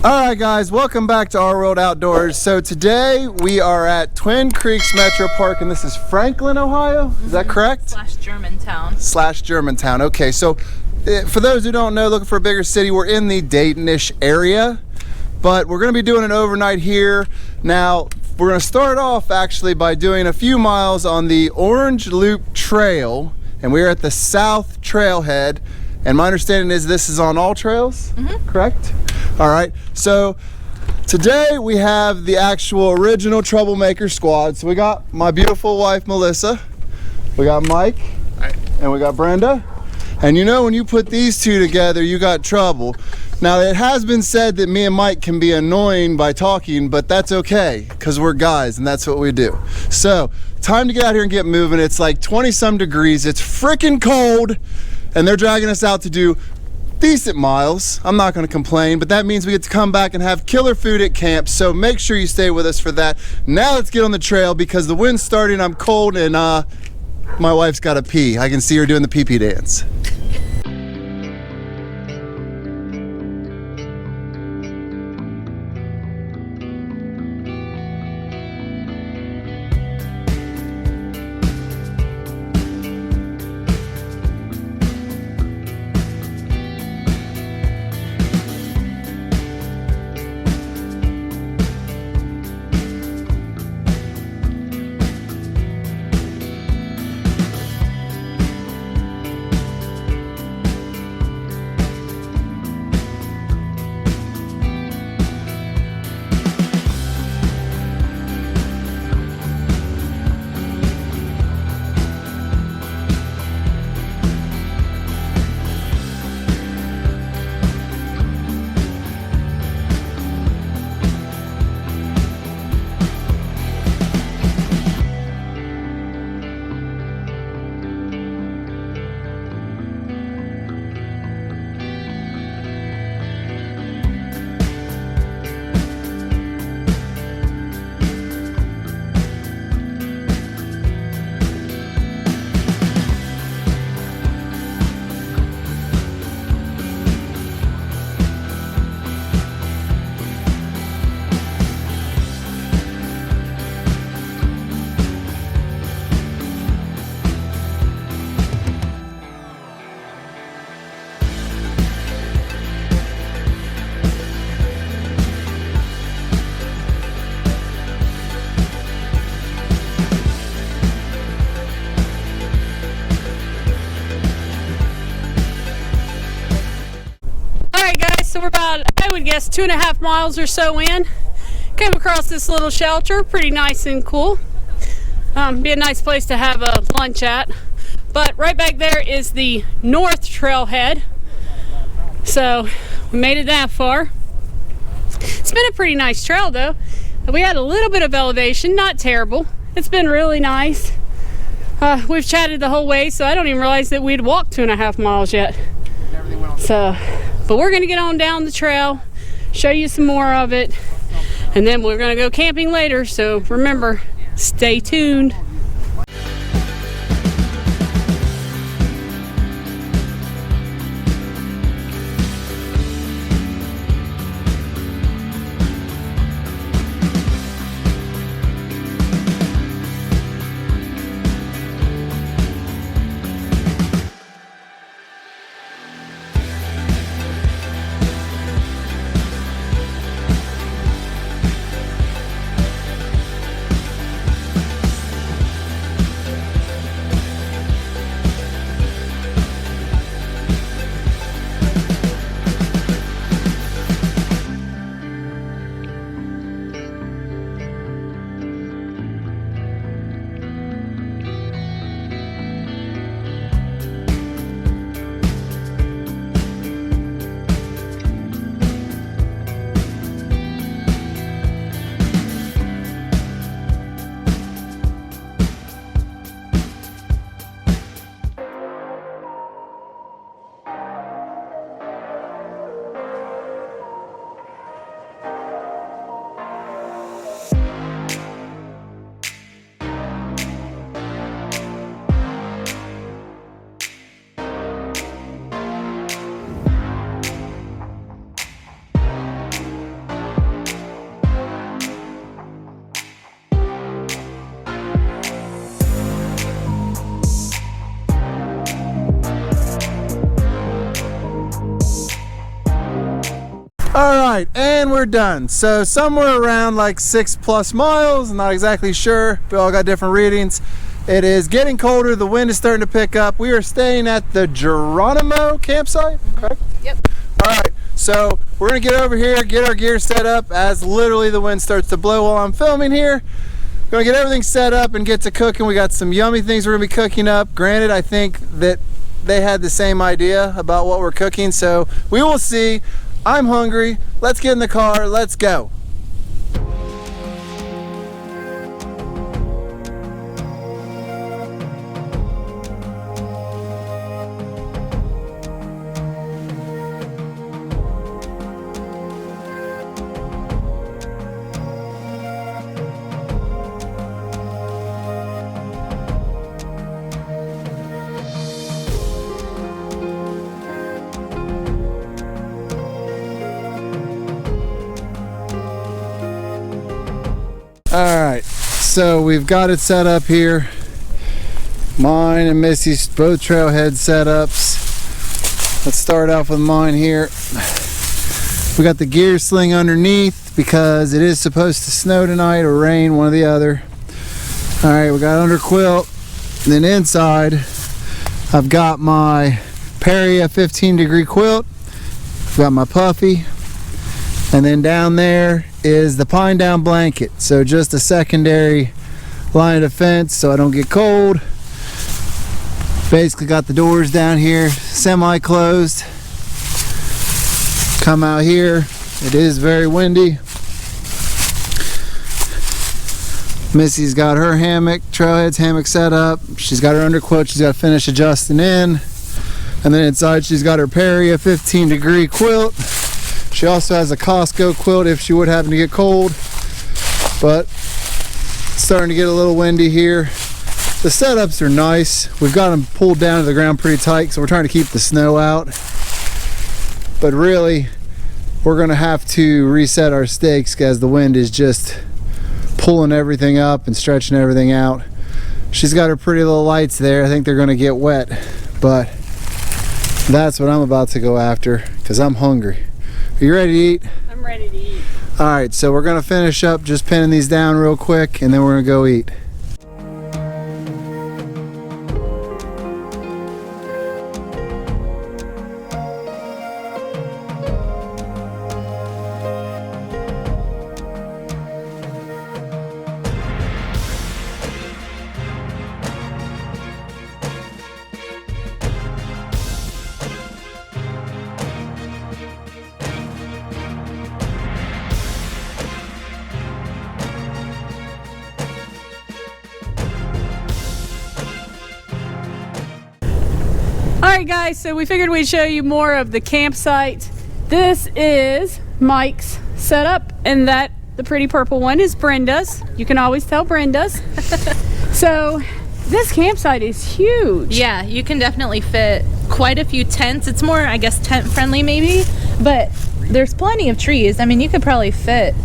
Alright guys, welcome back to Our World Outdoors. So today we are at Twin Creeks Metro Park, and this is Franklin, Ohio? Is that correct? Slash Germantown. Slash Germantown. Okay, so for those who don't know, looking for a bigger city, we're in the Dayton-ish area, but we're going to be doing an overnight here. Now, we're going to start off actually by doing a few miles on the Orange Loop Trail, and we're at the South Trailhead. And my understanding is this is on all trails, correct? All right, so today we have the actual original Troublemaker squad. So we got my beautiful wife, Melissa. We got Mike. Hi. And we got Brenda. And you know, when you put these two together, you got trouble. Now, it has been said that me and Mike can be annoying by talking, but that's okay, because we're guys and that's what we do. So, time to get out here and get moving. It's like 20-some degrees. It's freaking cold. And they're dragging us out to do decent miles. I'm not going to complain, but that means we get to come back and have killer food at camp. So make sure you stay with us for that. Now let's get on the trail because the wind's starting, I'm cold, and my wife's got to pee. I can see her doing the pee-pee dance. So we're about, I would guess, 2.5 miles or so in. Came across this little shelter, pretty nice and cool. Be a nice place to have a lunch at. But right back there is the North Trailhead. So we made it that far. It's been a pretty nice trail though. We had a little bit of elevation, not terrible. It's been really nice. We've chatted the whole way, so I don't even realize that we'd walked 2.5 miles yet. So, but we're gonna get on down the trail, show you some more of it, and then we're gonna go camping later. So remember, stay tuned. right, and we're done. So somewhere around like 6+ miles, I'm not exactly sure. We all got different readings. It is getting colder. The wind is starting to pick up. We are staying at the Geronimo campsite, correct? Yep. All right, so we're gonna get over here, get our gear set up as literally the wind starts to blow while I'm filming here. We're gonna get everything set up and get to cooking. We got some yummy things we're gonna be cooking up. Granted, I think that they had the same idea about what we're cooking, so we will see. I'm hungry. Let's get in the car. Let's go. All right, so we've got it set up here. Mine and Missy's both trailhead setups. Let's start off with mine here. We got the gear sling underneath because it is supposed to snow tonight or rain, one or the other. All right, we got under quilt. And then inside, I've got my Peria 15-degree quilt. I've got my puffy. And then down there is the pine down blanket. So just a secondary line of defense so I don't get cold. Basically got the doors down here semi-closed. Come out here. It is very windy. Missy's got her hammock, trailhead's hammock set up. She's got her underquilt she's got to finish adjusting in. And then inside she's got her Peria 15-degree quilt. She also has a Costco quilt if she would happen to get cold, but it's starting to get a little windy here. The setups are nice. We've got them pulled down to the ground pretty tight, so we're trying to keep the snow out. But really, we're gonna have to reset our stakes as the wind is just pulling everything up and stretching everything out. She's got her pretty little lights there. I think they're gonna get wet, but that's what I'm about to go after because I'm hungry. Are you ready to eat? I'm ready to eat. All right, so we're gonna finish up just pinning these down real quick and then we're gonna go eat. Alright guys, so we figured we'd show you more of the campsite. This is Mike's setup, and that the pretty purple one is Brenda's. You can always tell Brenda's. So this campsite is huge. Yeah, you can definitely fit quite a few tents. It's more, I guess, tent friendly maybe, but there's plenty of trees. I mean, you could probably fit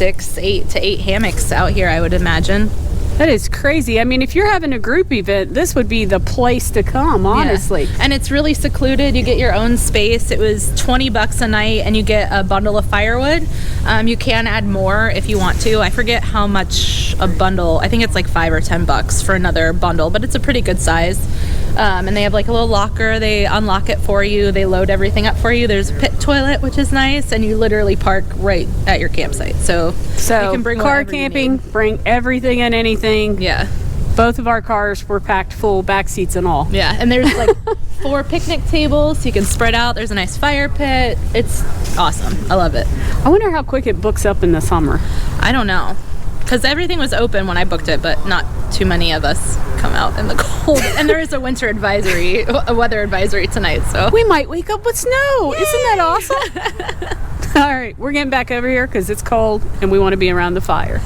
8 to 8 hammocks out here, I would imagine. That is crazy. I mean, if you're having a group event, this would be the place to come, honestly. Yeah. And it's really secluded. You get your own space. It was $20 a night, and you get a bundle of firewood. You can add more if you want to. I forget how much a bundle. I think it's like $5 or $10 for another bundle, but it's a pretty good size. And they have like a little locker. They unlock it for you. They load everything up for you. There's a pit toilet, which is nice, and you literally park right at your campsite. So you can bring car camping, bring everything and anything. Yeah. Both of our cars were packed full, back seats and all. Yeah, and there's like 4 picnic tables, so you can spread out. There's a nice fire pit. It's awesome. I love it. I wonder how quick it books up in the summer. I don't know, because everything was open when I booked it, but not too many of us come out in the cold. And there is a winter advisory, a weather advisory tonight, so we might wake up with snow. Yay! Isn't that awesome? All right, we're getting back over here because it's cold and we want to be around the fire.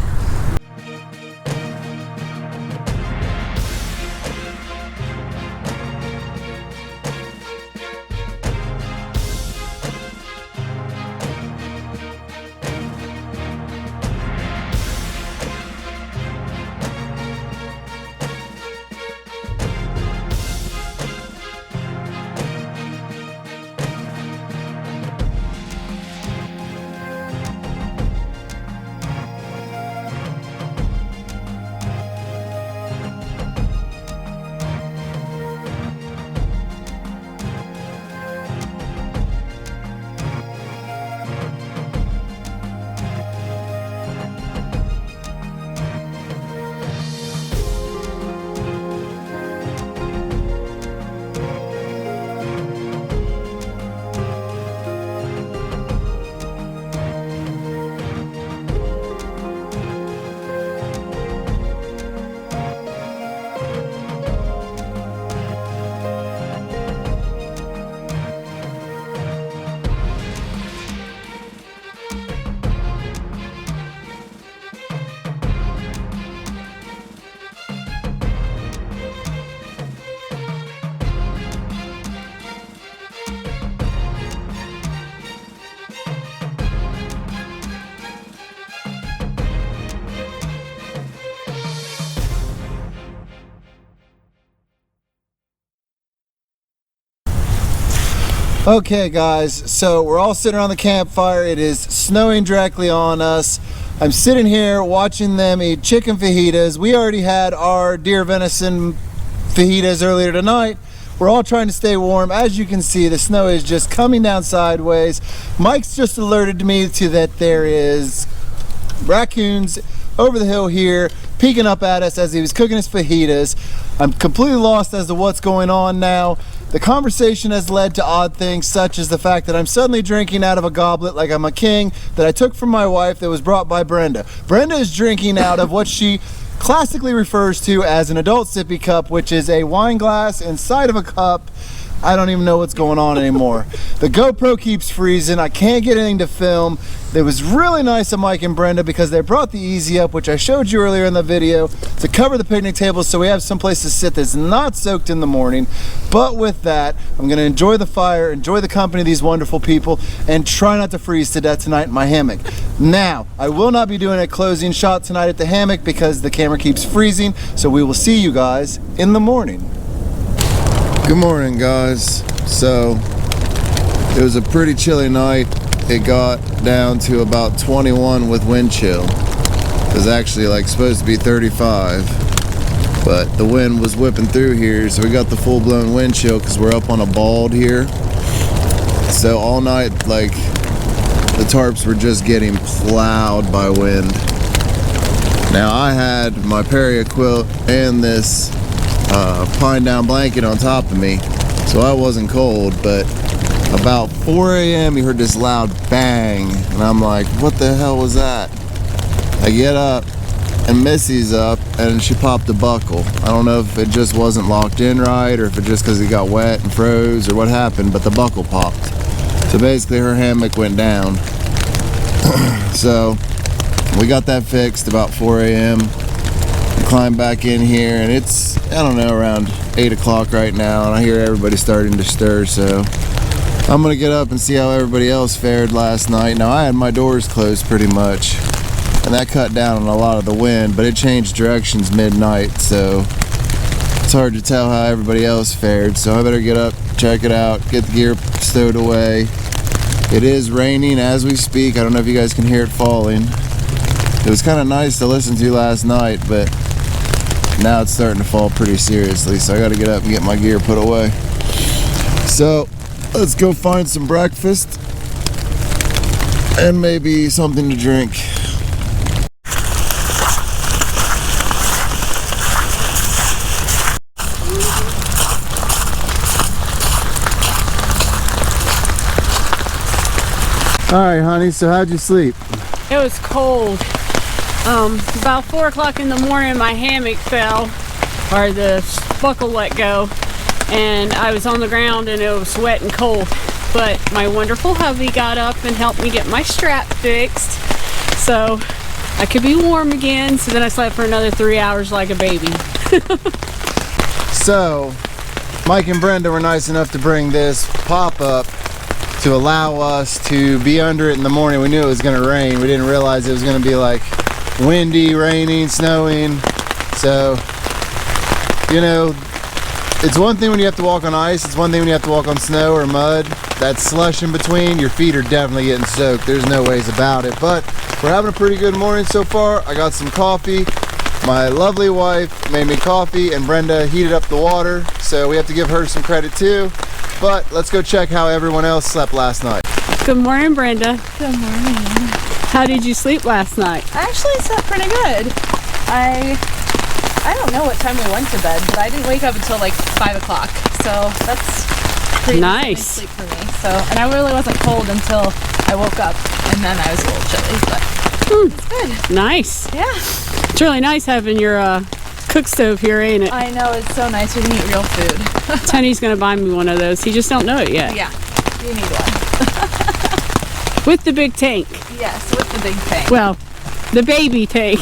Okay guys, so we're all sitting around the campfire. It is snowing directly on us. I'm sitting here watching them eat chicken fajitas. We already had our deer venison fajitas earlier tonight. We're all trying to stay warm. As you can see, the snow is just coming down sideways. Mike's just alerted me to that there is raccoons over the hill here peeking up at us as he was cooking his fajitas. I'm completely lost as to what's going on now. The conversation has led to odd things, such as the fact that I'm suddenly drinking out of a goblet like I'm a king that I took from my wife that was brought by Brenda. Brenda is drinking out of what she classically refers to as an adult sippy cup, which is a wine glass inside of a cup. I don't even know what's going on anymore. The GoPro keeps freezing. I can't get anything to film. It was really nice of Mike and Brenda because they brought the Easy Up, which I showed you earlier in the video, to cover the picnic table so we have some place to sit that's not soaked in the morning. But with that, I'm gonna enjoy the fire, enjoy the company of these wonderful people, and try not to freeze to death tonight in my hammock. Now, I will not be doing a closing shot tonight at the hammock because the camera keeps freezing, so we will see you guys in the morning. Good morning guys. So it was a pretty chilly night. It got down to about 21 with wind chill. It was actually like supposed to be 35, but the wind was whipping through here, so we got the full-blown wind chill because we're up on a bald here. So all night, like, the tarps were just getting plowed by wind. Now I had my Perry quilt and this pine down blanket on top of me, so I wasn't cold, but about 4 a.m. you heard this loud bang, and I'm like, what the hell was that? I get up, and Missy's up, and she popped a buckle. I don't know if it just wasn't locked in right, or if it just because it got wet and froze, or what happened, but the buckle popped. So basically her hammock went down. So we got that fixed about 4 a.m. Climb back in here, and it's, I don't know, around 8 o'clock right now, and I hear everybody starting to stir, so I'm gonna get up and see how everybody else fared last night. Now I had my doors closed pretty much, and that cut down on a lot of the wind, but it changed directions midnight, so it's hard to tell how everybody else fared. So I better get up, check it out, get the gear stowed away. It is raining as we speak. I don't know if you guys can hear it falling. It was kind of nice to listen to last night, but now it's starting to fall pretty seriously, so I gotta get up and get my gear put away. So let's go find some breakfast and maybe something to drink. All right, honey, so how'd you sleep? It was cold. About 4 o'clock in the morning, my hammock fell, or the buckle let go, and I was on the ground and it was wet and cold. But my wonderful hubby got up and helped me get my strap fixed so I could be warm again. So then I slept for another 3 hours like a baby. So Mike and Brenda were nice enough to bring this pop-up to allow us to be under it in the morning. We knew it was going to rain. We didn't realize it was going to be like windy, raining, snowing. So, you know, it's one thing when you have to walk on ice. It's one thing when you have to walk on snow or mud. That slush in between, your feet are definitely getting soaked. There's no ways about it. But we're having a pretty good morning so far. I got some coffee. My lovely wife made me coffee, and Brenda heated up the water. So we have to give her some credit too. But let's go check how everyone else slept last night. Good morning, Brenda. Good morning. How did you sleep last night? I actually slept pretty good. I don't know what time we went to bed, but I didn't wake up until like 5 o'clock. So that's pretty nice sleep for me. So, and I really wasn't cold until I woke up, and then I was a little chilly, but it's good. Nice. Yeah. It's really nice having your cook stove here, ain't it? I know, it's so nice. We can eat real food. Tony's gonna buy me one of those. He just don't know it yet. Yeah, you need one. With the big tank. Yes, with the big tank. Well, the baby tank.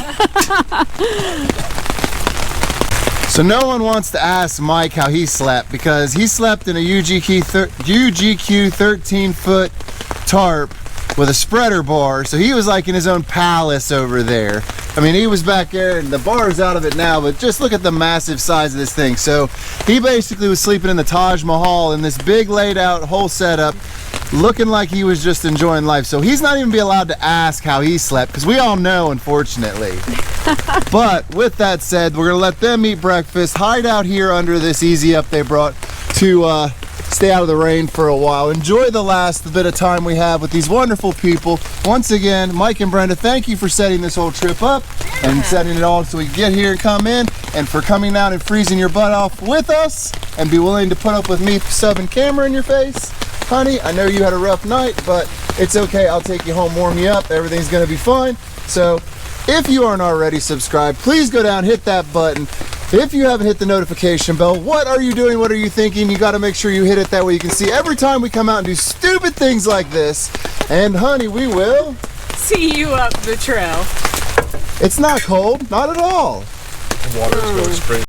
So no one wants to ask Mike how he slept, because he slept in a UGQ 13-foot tarp with a spreader bar. So he was like in his own palace over there. I mean, he was back there, and the bar's out of it now, but just look at the massive size of this thing. So he basically was sleeping in the Taj Mahal in this big laid out whole setup, looking like he was just enjoying life. So he's not even be allowed to ask how he slept, because we all know, unfortunately. But with that said, we're gonna let them eat breakfast, hide out here under this easy up they brought to stay out of the rain for a while. Enjoy the last bit of time we have with these wonderful people. Once again, Mike and Brenda, thank you for setting this whole trip up and setting it all so we can get here and come in, and for coming out and freezing your butt off with us and be willing to put up with me shoving camera in your face. Honey, I know you had a rough night, but it's okay. I'll take you home, warm you up. Everything's gonna be fine. So if you aren't already subscribed, please go down, hit that button. If you haven't hit the notification bell, what are you doing? What are you thinking? You got to make sure you hit it, that way you can see every time we come out and do stupid things like this. And honey, we will See you up the trail. It's not cold, not at all. Water's going straight.